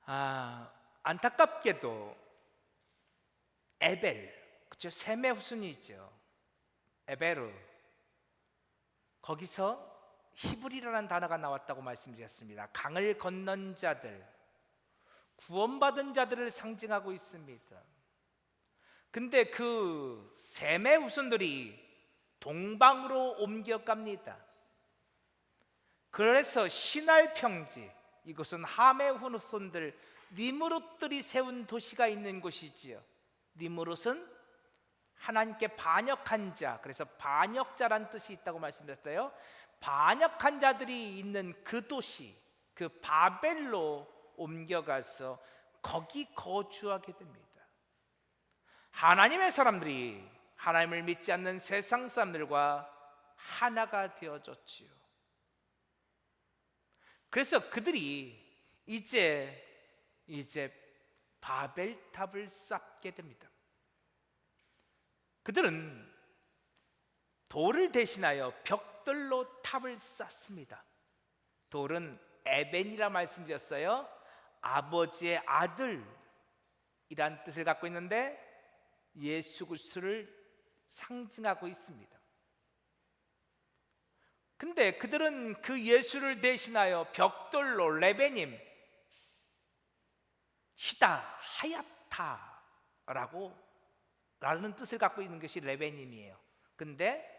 안타깝게도 에벨, 그렇죠? 셈의 후손이죠. 에베르, 거기서 히브리라는 단어가 나왔다고 말씀드렸습니다. 강을 건넌 자들, 구원받은 자들을 상징하고 있습니다. 근데 그 셈의 후손들이 동방으로 옮겨갑니다. 그래서 시날 평지, 이것은 함의 후손들 니므롯들이 세운 도시가 있는 곳이지요. 니므롯은 하나님께 반역한 자, 그래서 반역자란 뜻이 있다고 말씀드렸어요. 반역한 자들이 있는 그 도시, 그 바벨로 옮겨가서 거기 거주하게 됩니다. 하나님의 사람들이 하나님을 믿지 않는 세상 사람들과 하나가 되어졌지요. 그래서 그들이 이제 바벨탑을 쌓게 됩니다. 그들은 돌을 대신하여 벽돌로 탑을 쌓습니다. 돌은 에벤이라 말씀드렸어요. 아버지의 아들이란 뜻을 갖고 있는데 예수 그리스도를 상징하고 있습니다. 근데 그들은 그 예수를 대신하여 벽돌로 레베님, 히다, 하야타라고 라는 뜻을 갖고 있는 것이 레베님이에요. 근데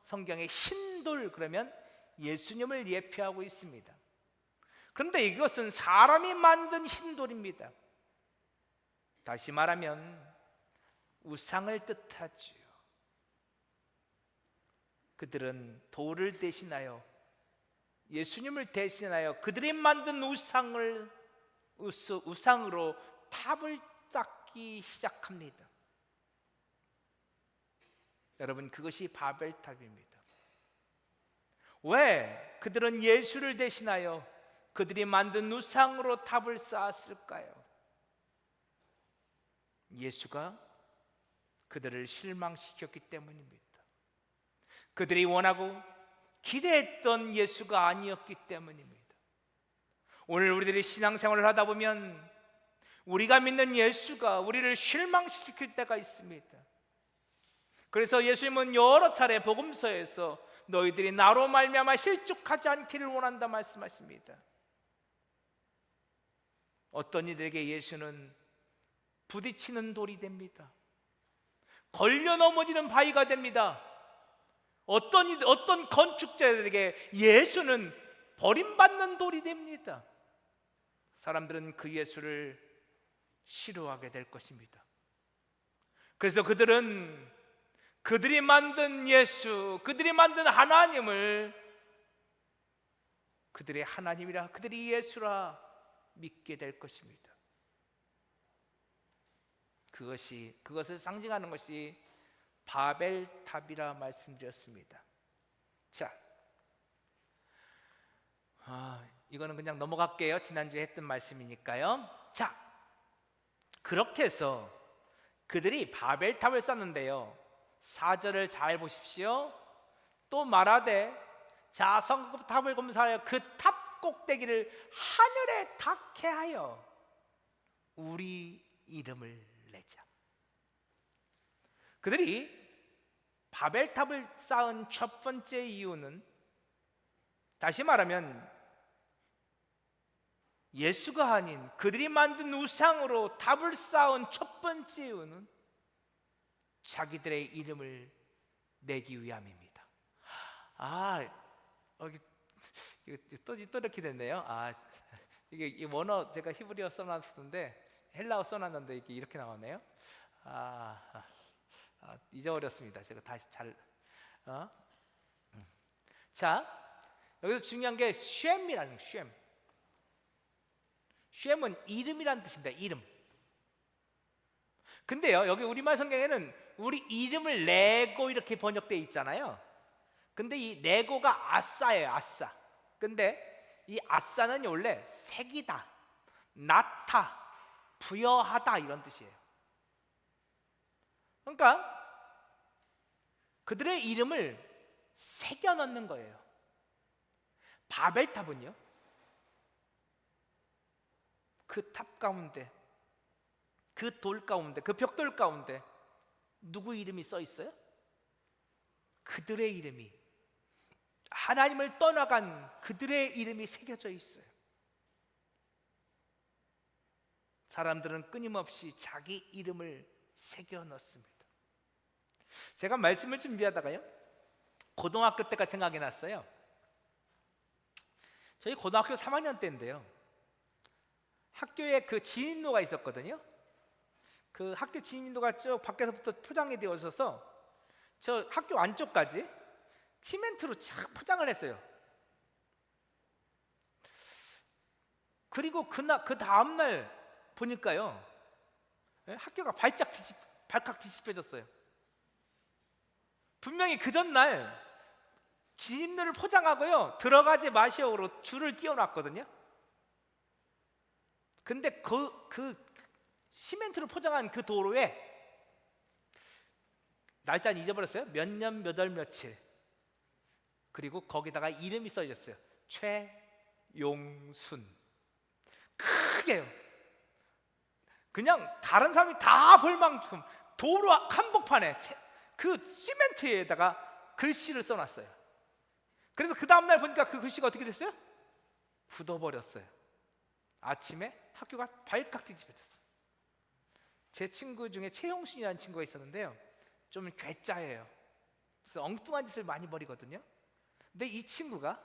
성경에 흰돌 그러면 예수님을 예표하고 있습니다. 그런데 이것은 사람이 만든 흰돌입니다. 다시 말하면 우상을 뜻하지요. 그들은 돌을 대신하여 예수님을 대신하여 그들이 만든 우상으로 탑을 쌓기 시작합니다. 여러분, 그것이 바벨탑입니다. 왜 그들은 예수를 대신하여 그들이 만든 우상으로 탑을 쌓았을까요? 예수가 그들을 실망시켰기 때문입니다. 그들이 원하고 기대했던 예수가 아니었기 때문입니다. 오늘 우리들이 신앙생활을 하다 보면 우리가 믿는 예수가 우리를 실망시킬 때가 있습니다. 그래서 예수님은 여러 차례 복음서에서 너희들이 나로 말미암아 실족하지 않기를 원한다 말씀하십니다. 어떤 이들에게 예수는 부딪히는 돌이 됩니다. 걸려 넘어지는 바위가 됩니다. 어떤 건축자들에게 예수는 버림받는 돌이 됩니다. 사람들은 그 예수를 싫어하게 될 것입니다. 그래서 그들은 그들이 만든 예수, 그들이 만든 하나님을 그들의 하나님이라, 그들이 예수라 믿게 될 것입니다. 그것을 상징하는 것이 바벨탑이라 말씀드렸습니다. 자, 이거는 그냥 넘어갈게요. 지난주에 했던 말씀이니까요. 자, 그렇게 해서 그들이 바벨탑을 쌓는데요, 4절을 잘 보십시오. 또 말하되 자, 성탑을 건설하여 그 탑 꼭대기를 하늘에 닿게 하여 우리 이름을 내자. 그들이 바벨탑을 쌓은 첫 번째 이유는, 다시 말하면 예수가 아닌 그들이 만든 우상으로 탑을 쌓은 첫 번째 이유는 자기들의 이름을 내기 위함입니다. 또 이렇게 됐네요. 이게 원어 제가 히브리어 써놨었는데 헬라어 써놨는데 이렇게 나오네요. 잊어버렸습니다. 제가 다시 자, 여기서 중요한 게 쉔이라는 쉔. 쉔은 이름이라는 뜻입니다. 이름. 근데요, 여기 우리말 성경에는 우리 이름을 내고 이렇게 번역되어 있잖아요. 근데 이 내고가 아싸예요. 아싸. 근데 이 아싸는 원래 새기다, 낳다, 부여하다 이런 뜻이에요. 그러니까 그들의 이름을 새겨 넣는 거예요. 바벨탑은요, 그 탑 가운데, 그 돌 가운데, 그 벽돌 가운데 누구 이름이 써 있어요? 그들의 이름이, 하나님을 떠나간 그들의 이름이 새겨져 있어요. 사람들은 끊임없이 자기 이름을 새겨 넣습니다. 제가 말씀을 준비하다가요, 고등학교 때가 생각이 났어요. 저희 고등학교 3학년 때인데요, 학교에 그 진입로가 있었거든요. 그 학교 진입로가 쭉 밖에서부터 포장이 되어 있어서 저 학교 안쪽까지 시멘트로 착 포장을 했어요. 그리고 그 다음날 보니까요, 학교가 발칵 뒤집혀졌어요. 분명히 그 전날 진입로를 포장하고요, 들어가지 마시오로 줄을 띄워놨거든요. 근데 그 시멘트로 포장한 그 도로에 날짜는 잊어버렸어요. 몇 년 몇 월 며칠, 그리고 거기다가 이름이 써있었어요. 최용순. 크게요. 그냥 다른 사람이 다 볼 만큼 도로 한복판에 그 시멘트에다가 글씨를 써놨어요. 그래서 그 다음날 보니까 그 글씨가 어떻게 됐어요? 굳어버렸어요. 아침에 학교가 발칵 뒤집혀졌어요. 제 친구 중에 최용순이라는 친구가 있었는데요, 좀 괴짜예요. 그래서 엉뚱한 짓을 많이 벌이거든요. 근데 이 친구가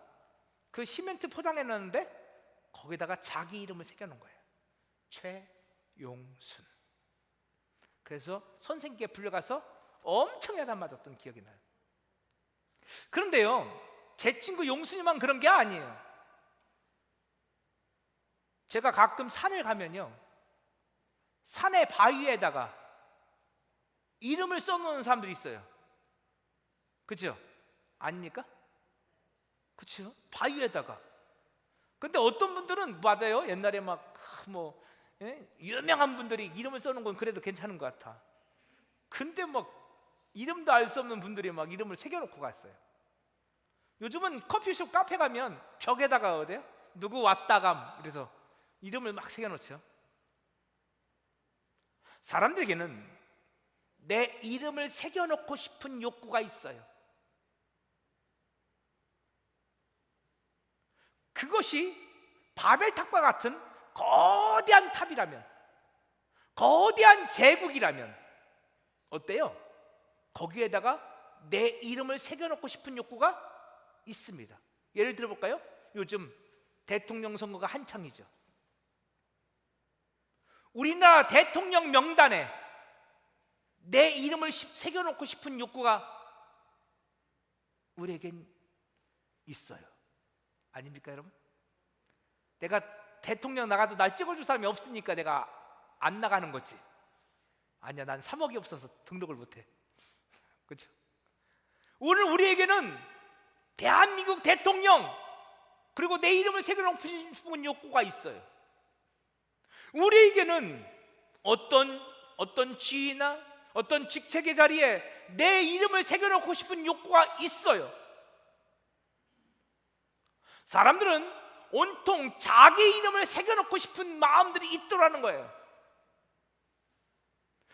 그 시멘트 포장해놨는데 거기다가 자기 이름을 새겨놓은 거예요. 최용순. 그래서 선생님께 불려가서 엄청 야단 맞았던 기억이 나요. 그런데요, 제 친구 용순이만 그런 게 아니에요. 제가 가끔 산을 가면요, 산의 바위에다가 이름을 써놓는 사람들이 있어요. 그렇죠? 아닙니까? 그렇죠? 바위에다가. 근데 어떤 분들은 맞아요, 옛날에 유명한 분들이 이름을 써놓은 건 그래도 괜찮은 것 같아. 근데 이름도 알 수 없는 분들이 이름을 새겨놓고 갔어요. 요즘은 커피숍, 카페 가면 벽에다가 어때요? 누구 왔다감, 그래서 이름을 막 새겨놓죠. 사람들에게는 내 이름을 새겨놓고 싶은 욕구가 있어요. 그것이 바벨탑과 같은 거대한 탑이라면, 거대한 제국이라면 어때요? 거기에다가 내 이름을 새겨놓고 싶은 욕구가 있습니다. 예를 들어볼까요? 요즘 대통령 선거가 한창이죠. 우리나라 대통령 명단에 내 이름을 새겨놓고 싶은 욕구가 우리에겐 있어요. 아닙니까, 여러분? 내가 대통령 나가도 날 찍어줄 사람이 없으니까 내가 안 나가는 거지. 아니야, 난 3억이 없어서 등록을 못해. 그렇죠? 오늘 우리에게는 대한민국 대통령, 그리고 내 이름을 새겨놓고 싶은 욕구가 있어요. 우리에게는 어떤 지위나 어떤 직책의 자리에 내 이름을 새겨놓고 싶은 욕구가 있어요. 사람들은 온통 자기 이름을 새겨놓고 싶은 마음들이 있더라는 거예요.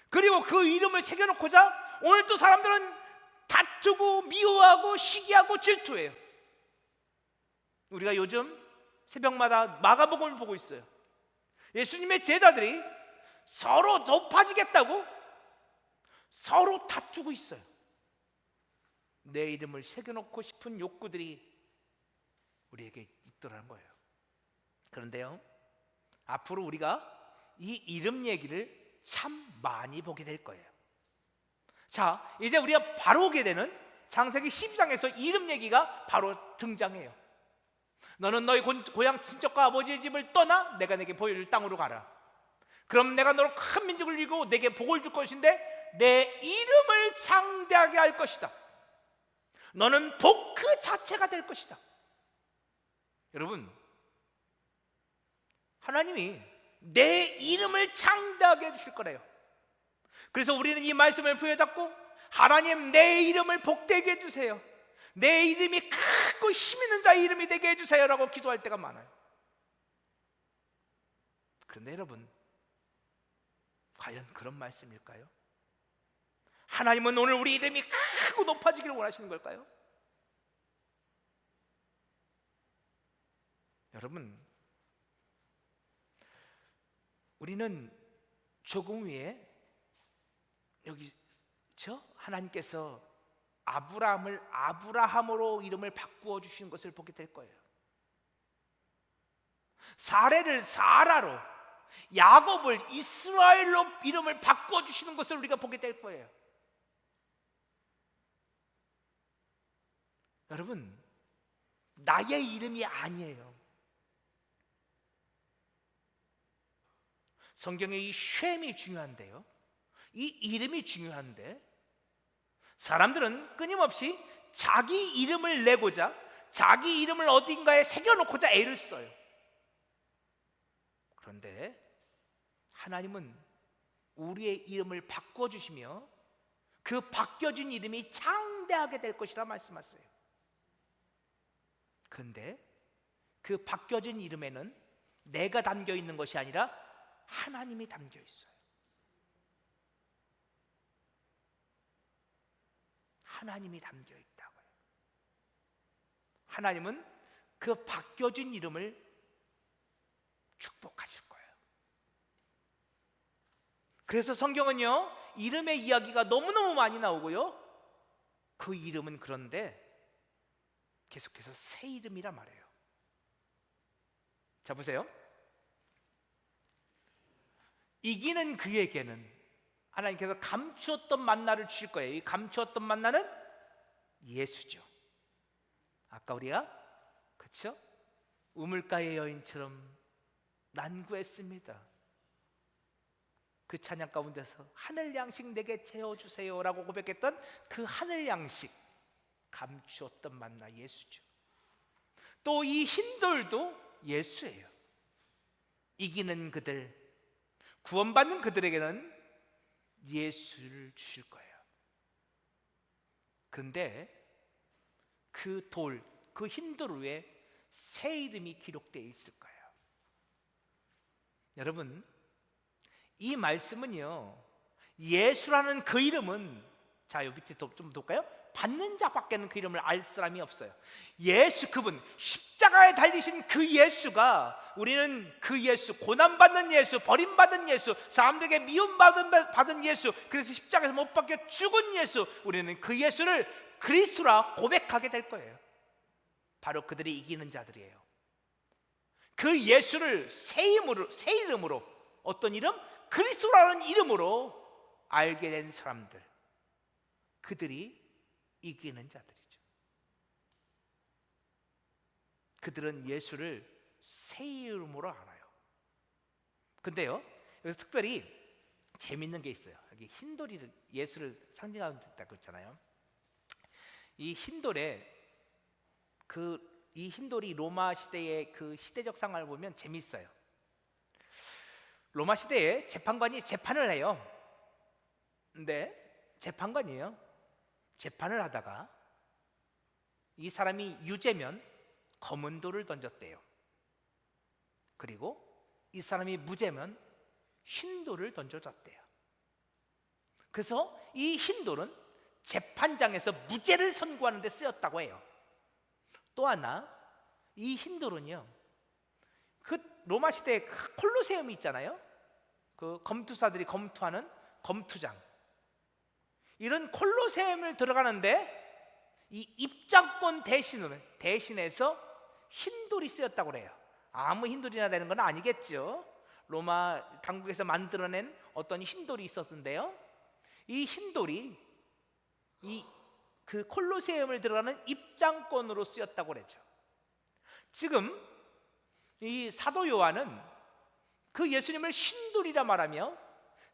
그리고 그 이름을 새겨놓고자 오늘 또 사람들은 다투고 미워하고 시기하고 질투해요. 우리가 요즘 새벽마다 마가복음을 보고 있어요. 예수님의 제자들이 서로 높아지겠다고 서로 다투고 있어요. 내 이름을 새겨놓고 싶은 욕구들이 우리에게 있더라는 거예요. 그런데요, 앞으로 우리가 이 이름 얘기를 참 많이 보게 될 거예요. 자, 이제 우리가 바로 오게 되는 창세기 12장에서 이름 얘기가 바로 등장해요. 너는 너희 고향 친척과 아버지의 집을 떠나 내가 내게 보여줄 땅으로 가라. 그럼 내가 너로 큰 민족을 이루고 내게 복을 줄 것인데 내 이름을 창대하게 할 것이다. 너는 복 그 자체가 될 것이다. 여러분, 하나님이 내 이름을 창대하게 해주실 거래요. 그래서 우리는 이 말씀을 부여잡고 하나님, 내 이름을 복되게 해주세요. 내 이름이 크고 힘있는 자의 이름이 되게 해주세요 라고 기도할 때가 많아요. 그런데 여러분, 과연 그런 말씀일까요? 하나님은 오늘 우리 이름이 크고 높아지기를 원하시는 걸까요? 여러분, 우리는 조금 후에 여기 하나님께서 아브라함을 아브라함으로 이름을 바꾸어 주시는 것을 보게 될 거예요. 사레를 사라로, 야곱을 이스라엘로 이름을 바꾸어 주시는 것을 우리가 보게 될 거예요. 여러분, 나의 이름이 아니에요. 성경에 이 쉔이 중요한데요, 이 이름이 중요한데 사람들은 끊임없이 자기 이름을 내고자, 자기 이름을 어딘가에 새겨놓고자 애를 써요. 그런데 하나님은 우리의 이름을 바꿔주시며 그 바뀌어진 이름이 창대하게 될 것이라 말씀하세요. 그런데 그 바뀌어진 이름에는 내가 담겨 있는 것이 아니라 하나님이 담겨 있어요. 하나님이 담겨 있다고요. 하나님은 그 바뀌어진 이름을 축복하실 거예요. 그래서 성경은요, 이름의 이야기가 너무너무 많이 나오고요, 그 이름은 그런데 계속해서 새 이름이라 말해요. 자, 보세요. 이기는 그에게는 하나님께서 감추었던 만나를 주실 거예요. 이 감추었던 만나는 예수죠. 아까 우리가 그렇죠? 우물가의 여인처럼 난구했습니다. 그 찬양 가운데서 하늘 양식 내게 채워주세요 라고 고백했던 그 하늘 양식, 감추었던 만나 예수죠. 또 이 흰돌도 예수예요. 이기는 그들, 구원받는 그들에게는 예수를 주실 거예요. 그런데 그 돌, 그 흰돌 위에 새 이름이 기록되어 있을 거예요. 여러분, 이 말씀은요, 예수라는 그 이름은, 자, 여기 밑에 좀 볼까요? 받는 자밖에는 그 이름을 알 사람이 없어요. 예수, 그분 십자가에 달리신 그 예수가, 우리는 그 예수, 고난받는 예수, 버림받은 예수, 사람들에게 미움받은 예수, 그래서 십자가에서 못 박혀 죽은 예수, 우리는 그 예수를 그리스도라 고백하게 될 거예요. 바로 그들이 이기는 자들이에요. 그 예수를 새 이름으로, 어떤 이름? 그리스도라는 이름으로 알게 된 사람들, 그들이 이기는 자들이죠. 그들은 예수를 새 이름으로 알아요. 근데요, 여기서 특별히 재밌는 게 있어요. 여기 흰돌이 예수를 상징하고 있다고 했잖아요. 이 흰돌에 이 흰돌이 로마 시대의 그 시대적 상황을 보면 재밌어요. 로마 시대에 재판관이 재판을 해요. 근데 재판관이에요. 재판을 하다가 이 사람이 유죄면 검은 돌을 던졌대요. 그리고 이 사람이 무죄면 흰 돌을 던져줬대요. 그래서 이 흰 돌은 재판장에서 무죄를 선고하는 데 쓰였다고 해요. 또 하나, 이 흰 돌은요, 그 로마 시대에 콜로세움이 있잖아요. 그 검투사들이 검투하는 검투장, 이런 콜로세움을 들어가는데 이 입장권 대신해서 흰돌이 쓰였다고 그래요. 아무 흰돌이나 되는 건 아니겠죠. 로마 당국에서 만들어낸 어떤 흰돌이 있었는데요, 이 흰돌이 그 콜로세움을 들어가는 입장권으로 쓰였다고 그러죠. 지금 이 사도 요한은 그 예수님을 흰돌이라 말하며,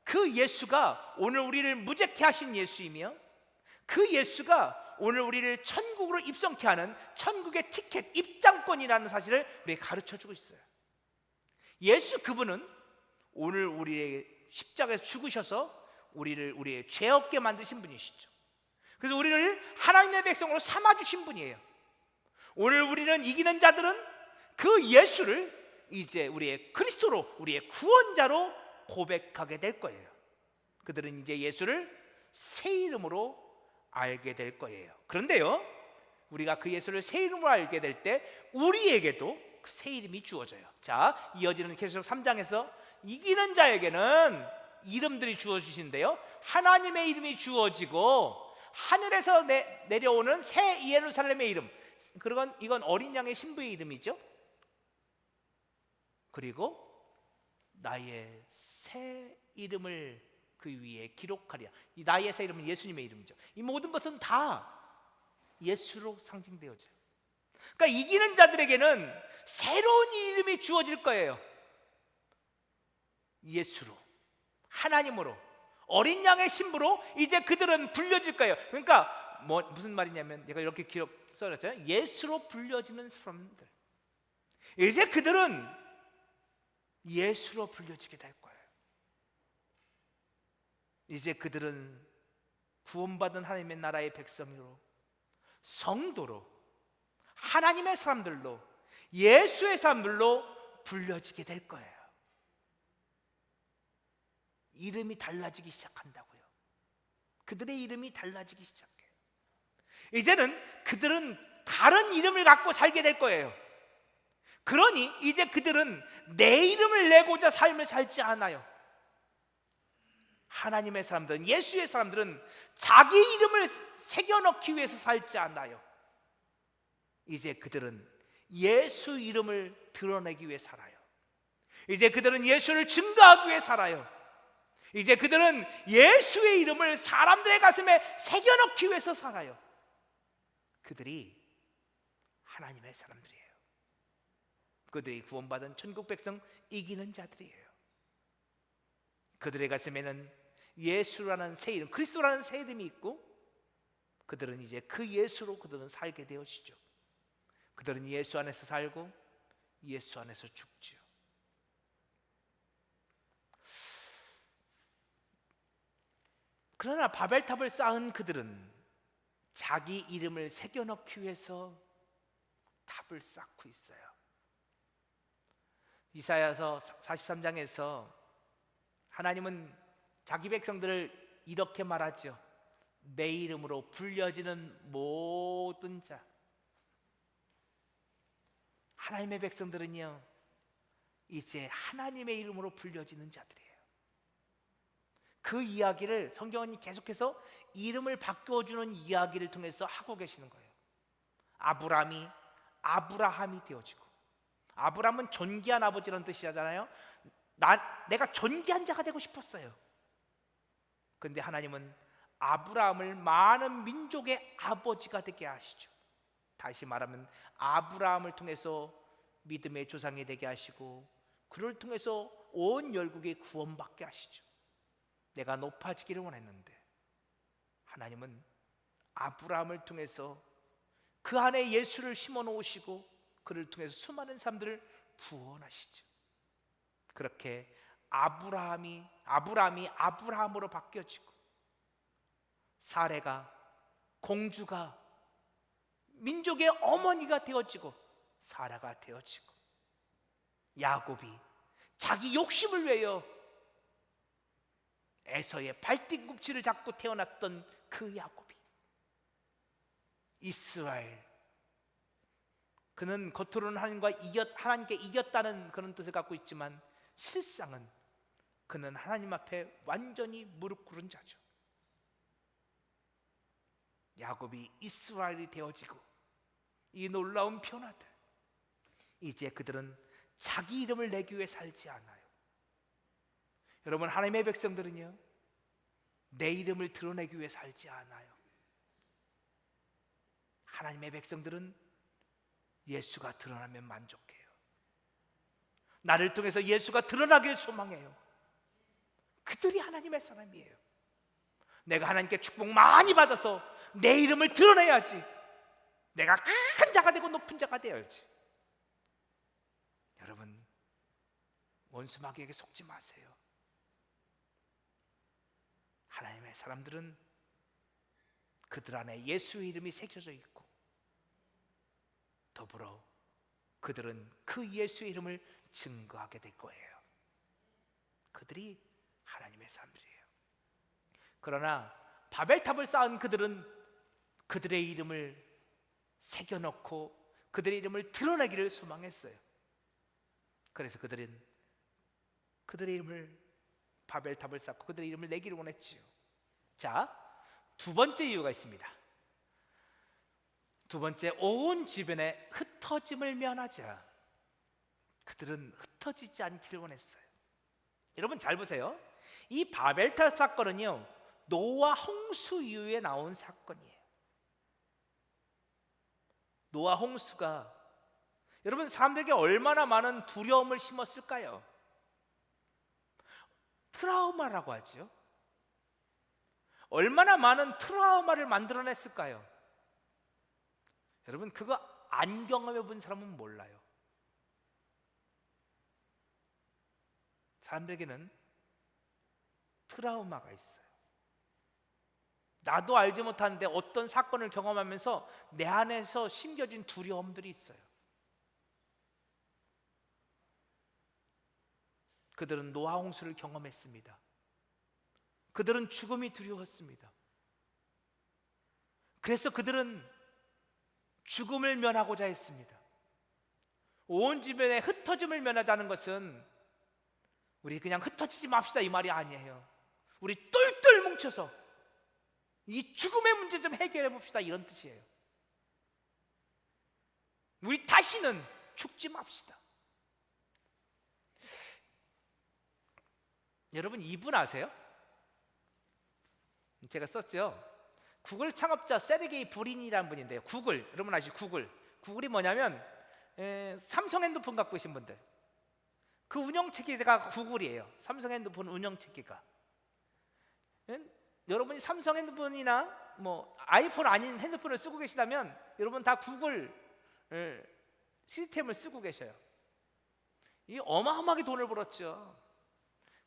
그 예수가 오늘 우리를 무죄케 하신 예수이며, 그 예수가 오늘 우리를 천국으로 입성케 하는 천국의 티켓, 입장권이라는 사실을 우리에게 가르쳐주고 있어요. 예수, 그분은 오늘 우리의 십자가에서 죽으셔서 우리의 죄 없게 만드신 분이시죠. 그래서 우리를 하나님의 백성으로 삼아주신 분이에요. 오늘 우리는 이기는 자들은 그 예수를 이제 우리의 그리스도로, 우리의 구원자로 고백하게 될 거예요. 그들은 이제 예수를 새 이름으로 알게 될 거예요. 그런데요, 우리가 그 예수를 새 이름으로 알게 될 때 우리에게도 그 새 이름이 주어져요. 자, 이어지는 계속 3장에서 이기는 자에게는 이름들이 주어지신데요, 하나님의 이름이 주어지고 하늘에서 내려오는 새 예루살렘의 이름, 그건 이건 어린 양의 신부의 이름이죠. 그리고 나의 새 이름을 그 위에 기록하리라. 이 나의 새 이름은 예수님의 이름이죠. 이 모든 것은 다 예수로 상징되어져요. 그러니까 이기는 자들에게는 새로운 이름이 주어질 거예요. 예수로, 하나님으로, 어린 양의 신부로 이제 그들은 불려질 거예요. 그러니까 무슨 말이냐면, 내가 이렇게 써놨잖아요. 예수로 불려지는 사람들, 이제 그들은 예수로 불려지게 될 거예요. 이제 그들은 구원받은 하나님의 나라의 백성으로, 성도로, 하나님의 사람들로, 예수의 사람들로 불려지게 될 거예요. 이름이 달라지기 시작한다고요. 그들의 이름이 달라지기 시작해요. 이제는 그들은 다른 이름을 갖고 살게 될 거예요. 그러니 이제 그들은 내 이름을 내고자 삶을 살지 않아요. 하나님의 사람들은, 예수의 사람들은 자기 이름을 새겨넣기 위해서 살지 않아요. 이제 그들은 예수 이름을 드러내기 위해 살아요. 이제 그들은 예수를 증거하기 위해 살아요. 이제 그들은 예수의 이름을 사람들의 가슴에 새겨넣기 위해서 살아요. 그들이 하나님의 사람들이에요. 그들이 구원받은 천국 백성, 이기는 자들이에요. 그들의 가슴에는 예수라는 새 이름, 그리스도라는 새 이름이 있고, 그들은 이제 그 예수로 그들은 살게 되어지죠. 그들은 예수 안에서 살고 예수 안에서 죽지요. 그러나 바벨탑을 쌓은 그들은 자기 이름을 새겨넣기 위해서 탑을 쌓고 있어요. 이사야서 43장에서 하나님은 자기 백성들을 이렇게 말하죠. 내 이름으로 불려지는 모든 자. 하나님의 백성들은요, 이제 하나님의 이름으로 불려지는 자들이에요. 그 이야기를 성경은 계속해서 이름을 바꿔주는 이야기를 통해서 하고 계시는 거예요. 아브람이 아브라함이 되어지고, 아브람은 존귀한 아버지라는 뜻이잖아요. 내가 존귀한 자가 되고 싶었어요. 그런데 하나님은 아브라함을 많은 민족의 아버지가 되게 하시죠. 다시 말하면 아브라함을 통해서 믿음의 조상이 되게 하시고, 그를 통해서 온 열국이 구원받게 하시죠. 내가 높아지기를 원했는데 하나님은 아브라함을 통해서 그 안에 예수를 심어 놓으시고, 그를 통해서 수많은 사람들을 구원하시죠. 그렇게 아브라함이 아브라함으로 바뀌어지고, 사레가 공주가 민족의 어머니가 되어지고 사라가 되어지고, 야곱이 자기 욕심을 위하여 에서의 발뒤꿈치를 잡고 태어났던 그 야곱이, 이스라엘, 그는 겉으로는 하나님께 이겼다는 그런 뜻을 갖고 있지만 실상은 그는 하나님 앞에 완전히 무릎 꿇은 자죠. 야곱이 이스라엘이 되어지고, 이 놀라운 변화들, 이제 그들은 자기 이름을 내기 위해 살지 않아요. 여러분, 하나님의 백성들은요, 내 이름을 드러내기 위해 살지 않아요. 하나님의 백성들은 예수가 드러나면 만족해요. 나를 통해서 예수가 드러나길 소망해요. 그들이 하나님의 사람이에요. 내가 하나님께 축복 많이 받아서 내 이름을 드러내야지. 내가 큰 자가 되고 높은 자가 되어야지. 여러분, 원수 마귀에게 속지 마세요. 하나님의 사람들은 그들 안에 예수의 이름이 새겨져 있고, 더불어 그들은 그 예수의 이름을 증거하게 될 거예요. 그들이 하나님의 사람들이에요. 그러나 바벨탑을 쌓은 그들은 그들의 이름을 새겨놓고 그들의 이름을 드러내기를 소망했어요. 그래서 그들은 그들의 이름을, 바벨탑을 쌓고 그들의 이름을 내기를 원했지요. 자, 두 번째 이유가 있습니다. 두 번째, 온 주변에 흩어짐을 면하자. 그들은 흩어지지 않기를 원했어요. 여러분 잘 보세요. 이 바벨탑 사건은요, 노아 홍수 이후에 나온 사건이에요. 노아 홍수가 여러분 사람들에게 얼마나 많은 두려움을 심었을까요? 트라우마라고 하죠. 얼마나 많은 트라우마를 만들어냈을까요? 여러분 그거 안 경험해 본 사람은 몰라요. 사람들에게는 트라우마가 있어요. 나도 알지 못하는데 어떤 사건을 경험하면서 내 안에서 심겨진 두려움들이 있어요. 그들은 노아 홍수를 경험했습니다. 그들은 죽음이 두려웠습니다. 그래서 그들은 죽음을 면하고자 했습니다. 온 주변에 흩어짐을 면하자는 것은 우리 그냥 흩어지지 맙시다 이 말이 아니에요. 우리 똘똘 뭉쳐서 이 죽음의 문제 좀 해결해 봅시다 이런 뜻이에요. 우리 다시는 죽지 맙시다. 여러분 이분 아세요? 제가 썼죠. 구글 창업자 세르게이 브린이라는 분인데요. 구글, 여러분 아시죠? 구글이 뭐냐면 삼성 핸드폰 갖고 계신 분들, 그 운영체계가 구글이에요. 삼성 핸드폰 운영체계가. 여러분이 삼성 핸드폰이나 뭐 아이폰 아닌 핸드폰을 쓰고 계시다면 여러분 다 구글 시스템을 쓰고 계셔요. 이 어마어마하게 돈을 벌었죠.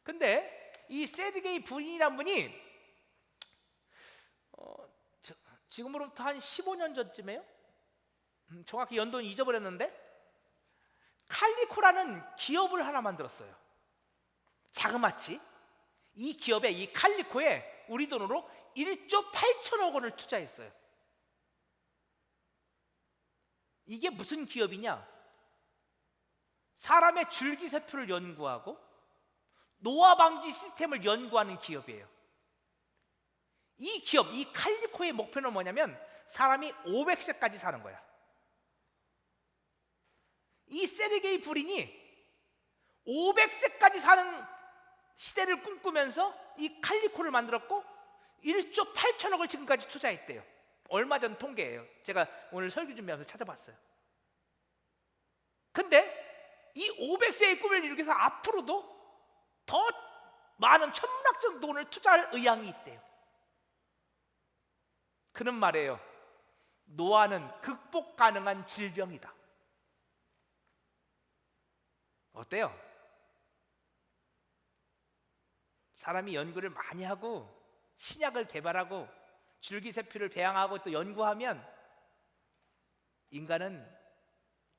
근데 이 세르게이 브린이라는 분이 지금으로부터 한 15년 전쯤에요. 정확히 연도는 잊어버렸는데 칼리코라는 기업을 하나 만들었어요. 자그마치 이 기업에, 이 칼리코에 우리 돈으로 1조 8천억 원을 투자했어요. 이게 무슨 기업이냐? 사람의 줄기세포를 연구하고 노화 방지 시스템을 연구하는 기업이에요. 이 기업, 이 칼리코의 목표는 뭐냐면 사람이 500세까지 사는 거야. 이 세르게이 브린이 500세까지 사는 시대를 꿈꾸면서 이 칼리코를 만들었고 1조 8천억을 지금까지 투자했대요. 얼마 전 통계예요. 제가 오늘 설교 준비하면서 찾아봤어요. 근데 이 500세의 꿈을 이루기 위해서 앞으로도 더 많은 천문학적 돈을 투자할 의향이 있대요. 그는 말해요. 노화는 극복 가능한 질병이다. 어때요? 사람이 연구를 많이 하고 신약을 개발하고 줄기세포를 배양하고 또 연구하면 인간은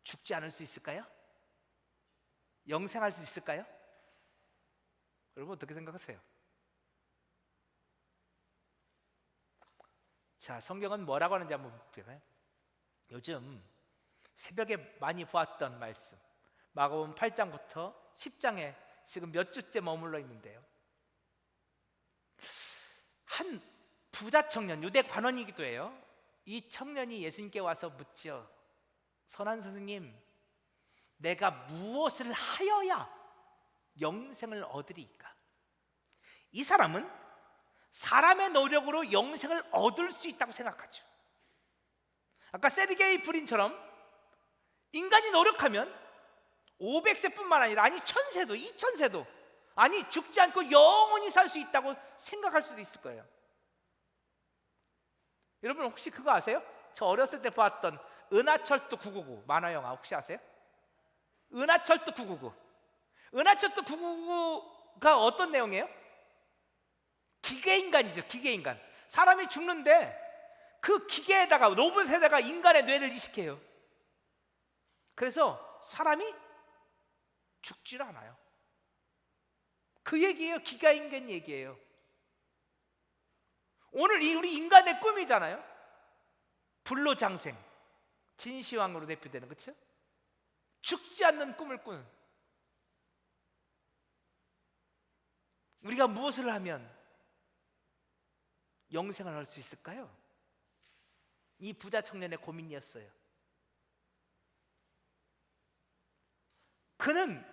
죽지 않을 수 있을까요? 영생할 수 있을까요? 여러분 어떻게 생각하세요? 자, 성경은 뭐라고 하는지 한번 볼까요? 요즘 새벽에 많이 보았던 말씀, 마가복음 8장부터 10장에 지금 몇 주째 머물러 있는데요. 한 부자 청년, 유대 관원이기도 해요. 이 청년이 예수님께 와서 묻죠. 선한 선생님, 내가 무엇을 하여야 영생을 얻으리이까? 이 사람은 사람의 노력으로 영생을 얻을 수 있다고 생각하죠. 아까 세르게이 브린처럼 인간이 노력하면 500세뿐만 아니라 아니 1000세도 2000세도 아니 죽지 않고 영원히 살 수 있다고 생각할 수도 있을 거예요. 여러분 혹시 그거 아세요? 저 어렸을 때 봤던 은하철도 999 만화 영화 혹시 아세요? 은하철도 999. 은하철도 999가 어떤 내용이에요? 기계인간이죠. 기계인간. 사람이 죽는데 그 기계에다가 로봇에다가 인간의 뇌를 이식해요. 그래서 사람이 죽질 않아요. 그 얘기예요. 기가인간 얘기예요. 오늘 이 우리 인간의 꿈이잖아요. 불로장생, 진시황으로 대표되는, 그렇죠? 죽지 않는 꿈을 꾸는, 우리가 무엇을 하면 영생을 할 수 있을까요? 이 부자 청년의 고민이었어요. 그는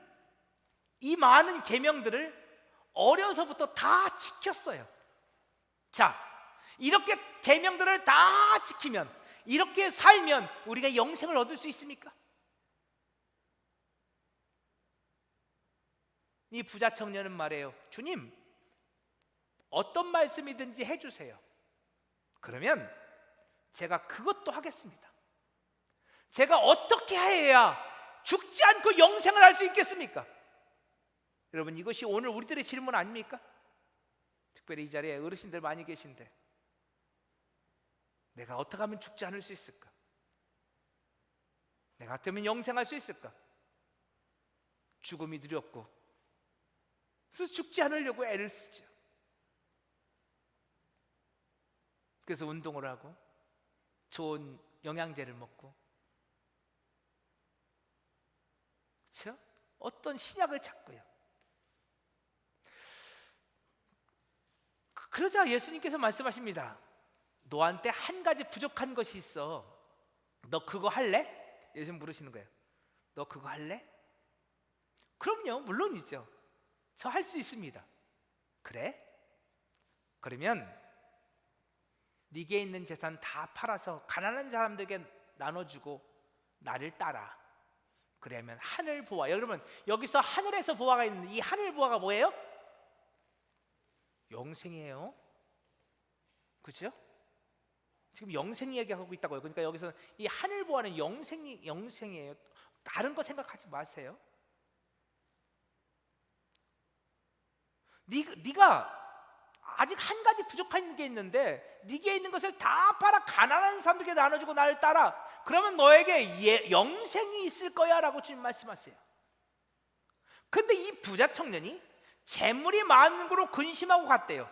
이 많은 계명들을 어려서부터 다 지켰어요. 자, 이렇게 계명들을 다 지키면, 이렇게 살면 우리가 영생을 얻을 수 있습니까? 이 부자 청년은 말해요. 주님, 어떤 말씀이든지 해주세요. 그러면 제가 그것도 하겠습니다. 제가 어떻게 해야 죽지 않고 영생을 할 수 있겠습니까? 여러분, 이것이 오늘 우리들의 질문 아닙니까? 특별히 이 자리에 어르신들 많이 계신데, 내가 어떻게 하면 죽지 않을 수 있을까? 내가 어쩌면 영생할 수 있을까? 죽음이 두렵고, 그래서 죽지 않으려고 애를 쓰죠. 그래서 운동을 하고 좋은 영양제를 먹고, 그렇죠? 어떤 신약을 찾고요. 그러자 예수님께서 말씀하십니다. 너한테 한 가지 부족한 것이 있어. 너 그거 할래? 예수님 물으시는 거예요. 너 그거 할래? 그럼요, 물론이죠. 저 할 수 있습니다. 그래? 그러면 네게 있는 재산 다 팔아서 가난한 사람들에게 나눠주고 나를 따라. 그러면 하늘 보화. 여러분, 여기서 하늘에서 보화가 있는데, 이 하늘 보화가 뭐예요? 영생이에요. 그렇죠? 지금 영생 얘기하고 있다고요. 그러니까 여기서 이 하늘 보화는 영생이에요. 다른 거 생각하지 마세요. 네가 아직 한 가지 부족한 게 있는데, 네게 있는 것을 다 팔아 가난한 사람들에게 나눠주고 나를 따라. 그러면 너에게 영생이 있을 거야 라고 주님 말씀하세요. 근데 이 부자 청년이 재물이 많은 거로 근심하고 갔대요.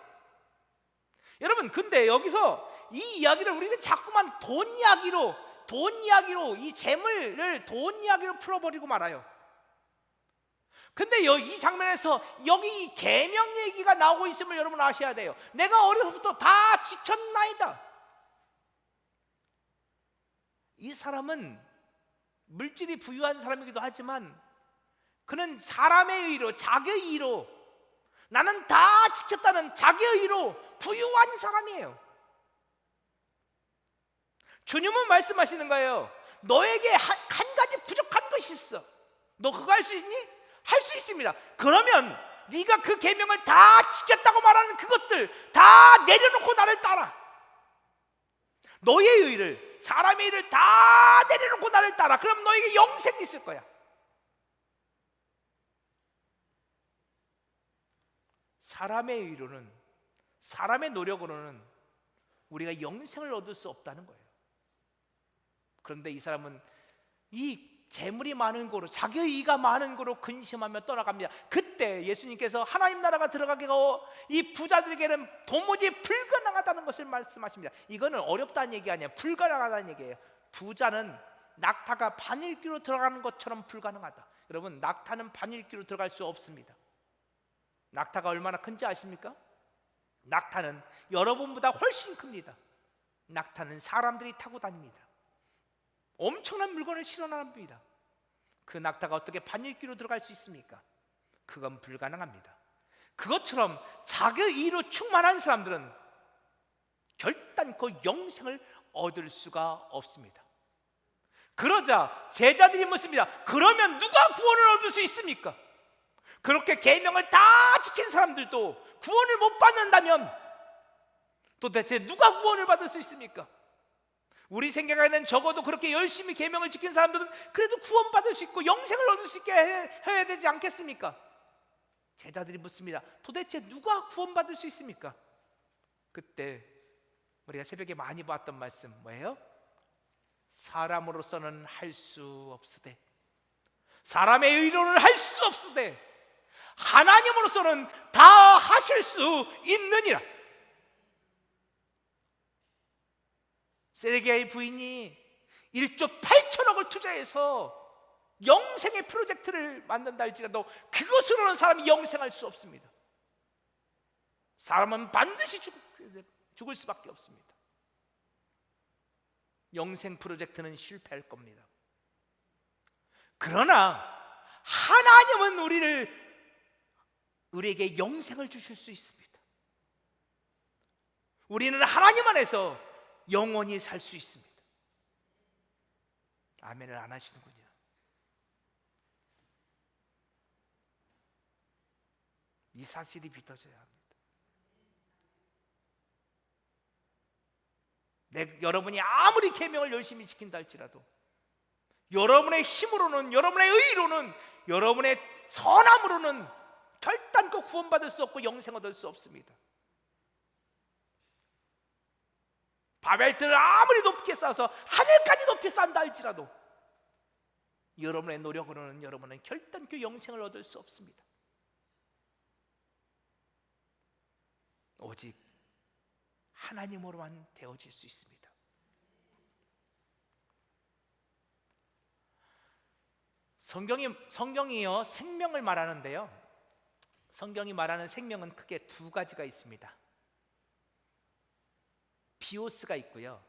여러분, 근데 여기서 이 이야기를 우리는 자꾸만 돈 이야기로 이 재물을 돈 이야기로 풀어버리고 말아요. 근데 이 장면에서 여기 이 계명 얘기가 나오고 있음을 여러분 아셔야 돼요. 내가 어려서부터 다 지켰나이다. 이 사람은 물질이 부유한 사람이기도 하지만, 그는 사람의 의로, 자기의 의로, 나는 다 지켰다는 자기의 의로 부유한 사람이에요. 주님은 말씀하시는 거예요. 너에게 한 가지 부족한 것이 있어. 너 그거 할 수 있니? 할 수 있습니다. 그러면 네가 그 계명을 다 지켰다고 말하는 그것들 다 내려놓고 나를 따라. 너의 의를, 사람의 의를 다 내려놓고 나를 따라. 그럼 너에게 영생이 있을 거야. 사람의 의로는, 사람의 노력으로는 우리가 영생을 얻을 수 없다는 거예요. 그런데 이 사람은 이 재물이 많은 거로, 자기의 의가 많은 거로 근심하며 떠나갑니다. 그때 예수님께서 하나님 나라가 들어가기가 이 부자들에게는 도무지 불가능하다는 것을 말씀하십니다. 이거는 어렵다는 얘기 아니에요. 불가능하다는 얘기예요. 부자는 낙타가 반일기로 들어가는 것처럼 불가능하다. 여러분, 낙타는 반일기로 들어갈 수 없습니다. 낙타가 얼마나 큰지 아십니까? 낙타는 여러분보다 훨씬 큽니다. 낙타는 사람들이 타고 다닙니다. 엄청난 물건을 실어납니다. 그 낙타가 어떻게 반일기로 들어갈 수 있습니까? 그건 불가능합니다. 그것처럼 자기의 의로 충만한 사람들은 결단코 영생을 얻을 수가 없습니다. 그러자 제자들이 묻습니다. 그러면 누가 구원을 얻을 수 있습니까? 그렇게 계명을 다 지킨 사람들도 구원을 못 받는다면 도대체 누가 구원을 받을 수 있습니까? 우리 생각에는 적어도 그렇게 열심히 계명을 지킨 사람들은 그래도 구원받을 수 있고 영생을 얻을 수 있게 해야 되지 않겠습니까? 제자들이 묻습니다. 도대체 누가 구원받을 수 있습니까? 그때 우리가 새벽에 많이 봤던 말씀 뭐예요? 사람으로서는 할 수 없으되 사람의 의로는 할 수 없으되 하나님으로서는 다 하실 수 있느니라. 세르게이 부인이 1조 8천억을 투자해서 영생의 프로젝트를 만든다 할지라도 그것으로는 사람이 영생할 수 없습니다. 사람은 반드시 죽을 수밖에 없습니다. 영생 프로젝트는 실패할 겁니다. 그러나 하나님은 우리에게 영생을 주실 수 있습니다. 우리는 하나님 안에서 영원히 살 수 있습니다. 아멘을 안 하시는군요. 이 사실이 믿어져야 합니다. 여러분이 아무리 계명을 열심히 지킨다 할지라도 여러분의 힘으로는, 여러분의 의로는, 여러분의 선함으로는 결단코 구원받을 수 없고 영생 얻을 수 없습니다. 바벨탑을 아무리 높게 쌓아서 하늘까지 높이 쌓는다 할지라도 여러분의 노력으로는 여러분은 결단코 영생을 얻을 수 없습니다. 오직 하나님으로만 되어질 수 있습니다. 성경이요 생명을 말하는데요, 성경이 말하는 생명은 크게 두 가지가 있습니다. 비오스가 있고요,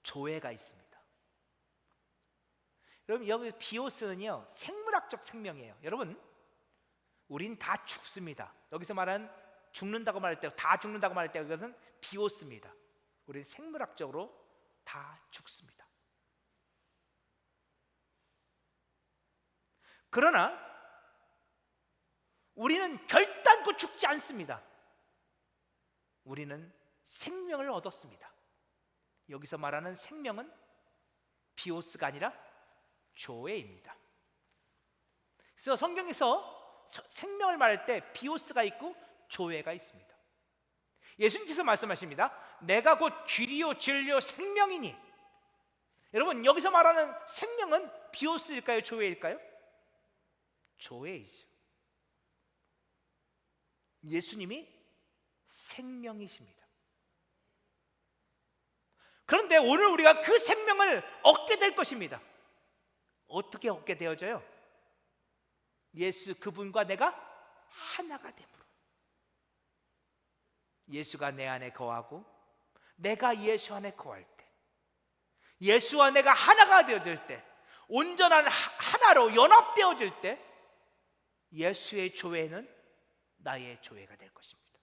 조에가 있습니다. 여러분, 여기 비오스는요 생물학적 생명이에요. 여러분, 우린 다 죽습니다. 여기서 말하는 죽는다고 말할 때, 다 죽는다고 말할 때 그것은 비오스입니다. 우리는 생물학적으로 다 죽습니다. 그러나 우리는 결단코 죽지 않습니다. 우리는 생명을 얻었습니다. 여기서 말하는 생명은 비오스가 아니라 조에입니다. 그래서 성경에서 생명을 말할 때 비오스가 있고 조에가 있습니다. 예수님께서 말씀하십니다. 내가 곧 길이요 진리요 생명이니. 여러분, 여기서 말하는 생명은 비오스일까요, 조에일까요? 조에이죠. 예수님이 생명이십니다. 그런데 오늘 우리가 그 생명을 얻게 될 것입니다. 어떻게 얻게 되어져요? 예수 그분과 내가 하나가 됨으로. 예수가 내 안에 거하고 내가 예수 안에 거할 때, 예수와 내가 하나가 되어질 때, 온전한 하나로 연합되어질 때 예수의 조회는 나의 조회가 될 것입니다.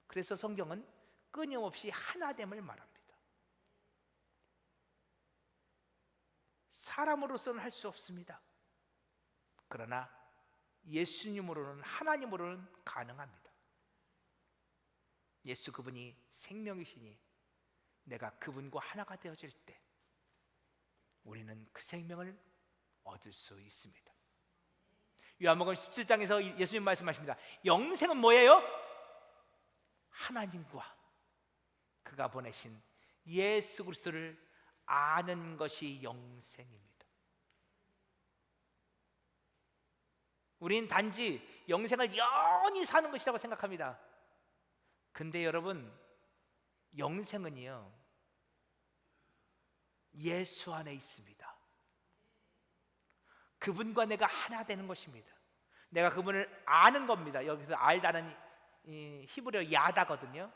그래서 성경은 끊임없이 하나됨을 말합니다. 사람으로서는 할 수 없습니다. 그러나 예수님으로는, 하나님으로는 가능합니다. 예수 그분이 생명이시니 내가 그분과 하나가 되어질 때 우리는 그 생명을 얻을 수 있습니다. 요한복음 17장에서 예수님 말씀하십니다. 영생은 뭐예요? 하나님과 그가 보내신 예수 그리스도를 아는 것이 영생입니다. 우리는 단지 영생을 영원히 사는 것이라고 생각합니다. 근데 여러분, 영생은요 예수 안에 있습니다. 그분과 내가 하나 되는 것입니다. 내가 그분을 아는 겁니다. 여기서 알다는 히브리어 야다거든요.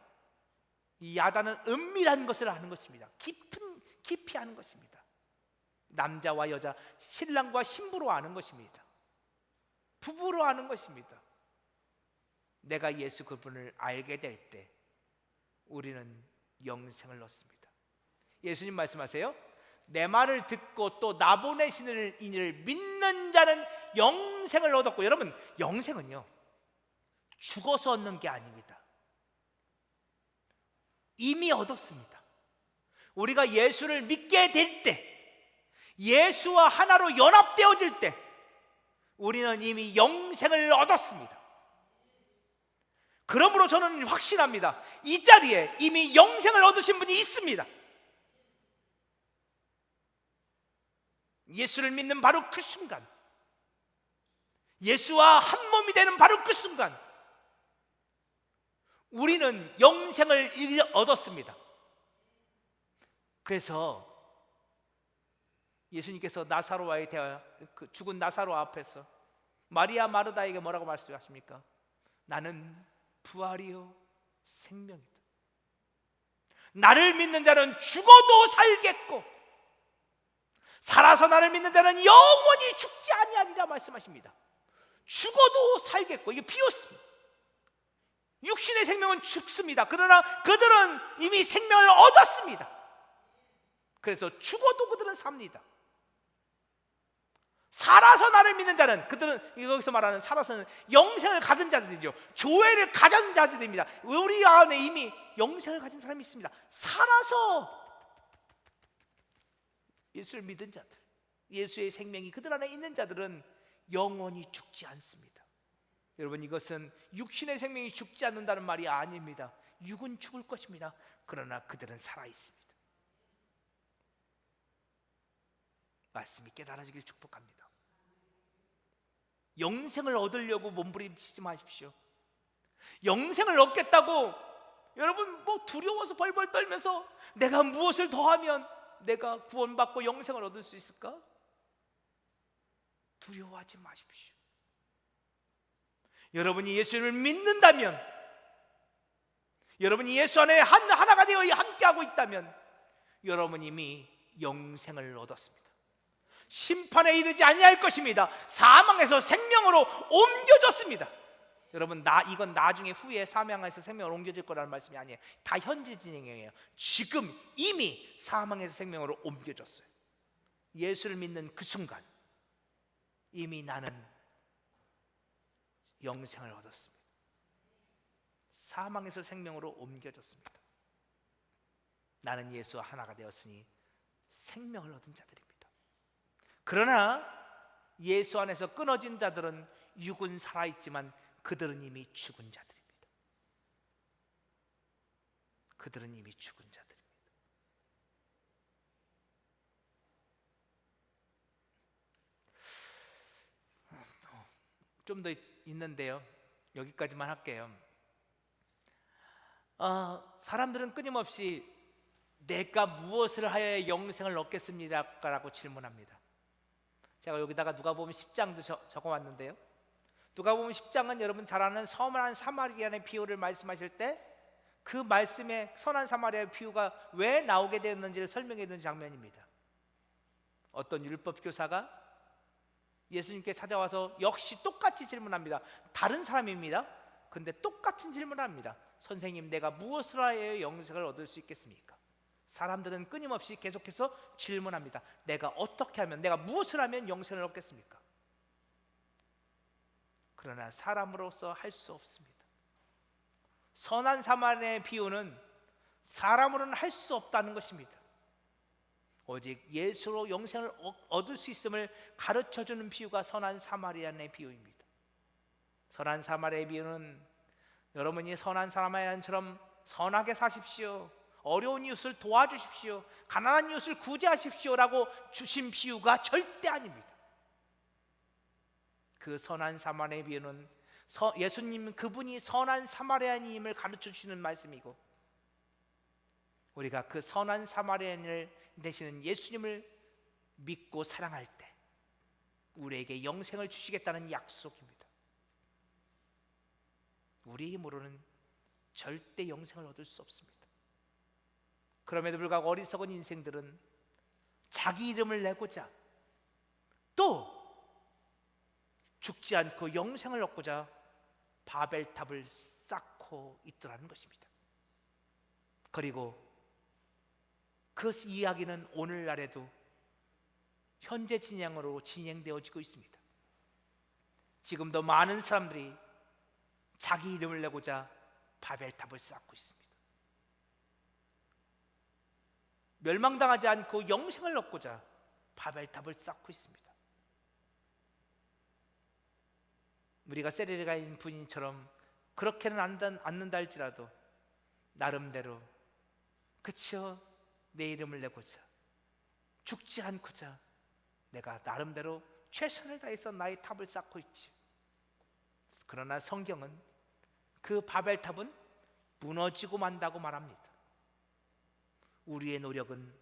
이 야다는 은밀한 것을 아는 것입니다. 깊이 아는 것입니다. 남자와 여자, 신랑과 신부로 아는 것입니다. 부부로 아는 것입니다. 내가 예수 그분을 알게 될 때 우리는 영생을 얻습니다. 예수님 말씀하세요. 내 말을 듣고 또 나 보내시는 이를 믿는 자는 영생을 얻었고, 여러분, 영생은요 죽어서 얻는 게 아닙니다. 이미 얻었습니다. 우리가 예수를 믿게 될 때, 예수와 하나로 연합되어질 때 우리는 이미 영생을 얻었습니다. 그러므로 저는 확신합니다. 이 자리에 이미 영생을 얻으신 분이 있습니다. 예수를 믿는 바로 그 순간, 예수와 한 몸이 되는 바로 그 순간 우리는 영생을 얻었습니다. 그래서 예수님께서 나사로와의 대화, 그 죽은 나사로 앞에서 마리아 마르다에게 뭐라고 말씀하십니까? 나는 부활이요 생명이다. 나를 믿는 자는 죽어도 살겠고 살아서 나를 믿는 자는 영원히 죽지 아니하리라 말씀하십니다. 죽어도 살겠고, 이게 비웃습니다. 육신의 생명은 죽습니다. 그러나 그들은 이미 생명을 얻었습니다. 그래서 죽어도 그들은 삽니다. 살아서 나를 믿는 자는, 그들은 여기서 말하는 살아서는 영생을 가진 자들이죠. 조회를 가진 자들입니다. 우리 안에 이미 영생을 가진 사람이 있습니다. 살아서 예수를 믿은 자들, 예수의 생명이 그들 안에 있는 자들은 영원히 죽지 않습니다. 여러분, 이것은 육신의 생명이 죽지 않는다는 말이 아닙니다. 육은 죽을 것입니다. 그러나 그들은 살아 있습니다. 말씀이 깨달아지길 축복합니다. 영생을 얻으려고 몸부림치지 마십시오. 영생을 얻겠다고 여러분 뭐 두려워서 벌벌 떨면서 내가 무엇을 더하면 내가 구원받고 영생을 얻을 수 있을까? 두려워하지 마십시오. 여러분이 예수를 믿는다면, 여러분이 예수 안에 하나가 되어 함께하고 있다면 여러분 이미 영생을 얻었습니다. 심판에 이르지 아니할 것입니다. 사망에서 생명으로 옮겨졌습니다. 여러분, 이건 나중에 후에 사망에서 생명으로 옮겨질 거라는 말씀이 아니에요. 다 현재 진행이에요. 지금 이미 사망에서 생명으로 옮겨졌어요. 예수를 믿는 그 순간 이미 나는 영생을 얻었습니다. 사망에서 생명으로 옮겨졌습니다. 나는 예수와 하나가 되었으니 생명을 얻은 자들입니다. 그러나 예수 안에서 끊어진 자들은 육은 살아있지만 그들은 이미 죽은 자들입니다. 그들은 이미 죽은 자들입니다. 좀 더 있는데요, 여기까지만 할게요. 사람들은 끊임없이 내가 무엇을 하여야 영생을 얻겠습니까? 라고 질문합니다. 제가 여기다가 누가복음 10장도 적어왔는데요, 누가복음 10장은 여러분 잘 아는 선한 사마리아의 비유를 말씀하실 때 그 말씀에 선한 사마리아의 비유가 왜 나오게 되었는지를 설명해 주는 장면입니다. 어떤 율법 교사가 예수님께 찾아와서 역시 똑같이 질문합니다. 다른 사람입니다. 근데 똑같은 질문을 합니다. 선생님, 내가 무엇을 하여 영생을 얻을 수 있겠습니까? 사람들은 끊임없이 계속해서 질문합니다. 내가 어떻게 하면, 내가 무엇을 하면 영생을 얻겠습니까? 그러나 사람으로서 할 수 없습니다. 선한 사마리아의 비유는 사람으로는 할 수 없다는 것입니다. 오직 예수로 영생을 얻을 수 있음을 가르쳐주는 비유가 선한 사마리아의 비유입니다. 선한 사마리아의 비유는 여러분이 선한 사마리아처럼 선하게 사십시오, 어려운 이웃을 도와주십시오, 가난한 이웃을 구제하십시오라고 주신 비유가 절대 아닙니다. 그 선한 사마리아의 비유는 예수님 그분이 선한 사마리아인임을 가르쳐 주시는 말씀이고, 우리가 그 선한 사마리아인을 되시는 예수님을 믿고 사랑할 때 우리에게 영생을 주시겠다는 약속입니다. 우리 힘으로는 절대 영생을 얻을 수 없습니다. 그럼에도 불구하고 어리석은 인생들은 자기 이름을 내고자, 또 죽지 않고 영생을 얻고자 바벨탑을 쌓고 있더라는 것입니다. 그리고 그 이야기는 오늘날에도 현재 진행으로 진행되어지고 있습니다. 지금도 많은 사람들이 자기 이름을 내고자 바벨탑을 쌓고 있습니다. 멸망당하지 않고 영생을 얻고자 바벨탑을 쌓고 있습니다. 우리가 세례가인 부인처럼 그렇게는 않는다 할지라도 나름대로, 그치요, 내 이름을 내고자, 죽지 않고자 내가 나름대로 최선을 다해서 나의 탑을 쌓고 있지. 그러나 성경은 그 바벨탑은 무너지고 만다고 말합니다. 우리의 노력은,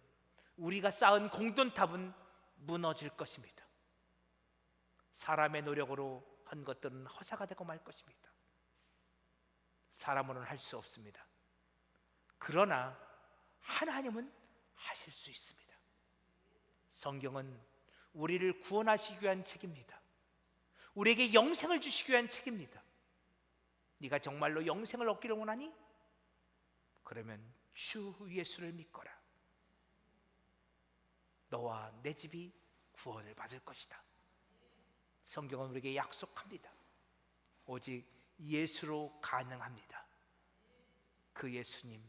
우리가 쌓은 공돈탑은 무너질 것입니다. 사람의 노력으로 한 것들은 허사가 되고 말 것입니다. 사람으로는 할 수 없습니다. 그러나 하나님은 하실 수 있습니다. 성경은 우리를 구원하시기 위한 책입니다. 우리에게 영생을 주시기 위한 책입니다. 네가 정말로 영생을 얻기를 원하니? 그러면 주 예수를 믿거라. 너와 내 집이 구원을 받을 것이다. 성경은 우리에게 약속합니다. 오직 예수로 가능합니다. 그 예수님,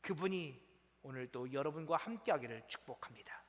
그분이 오늘도 여러분과 함께하기를 축복합니다.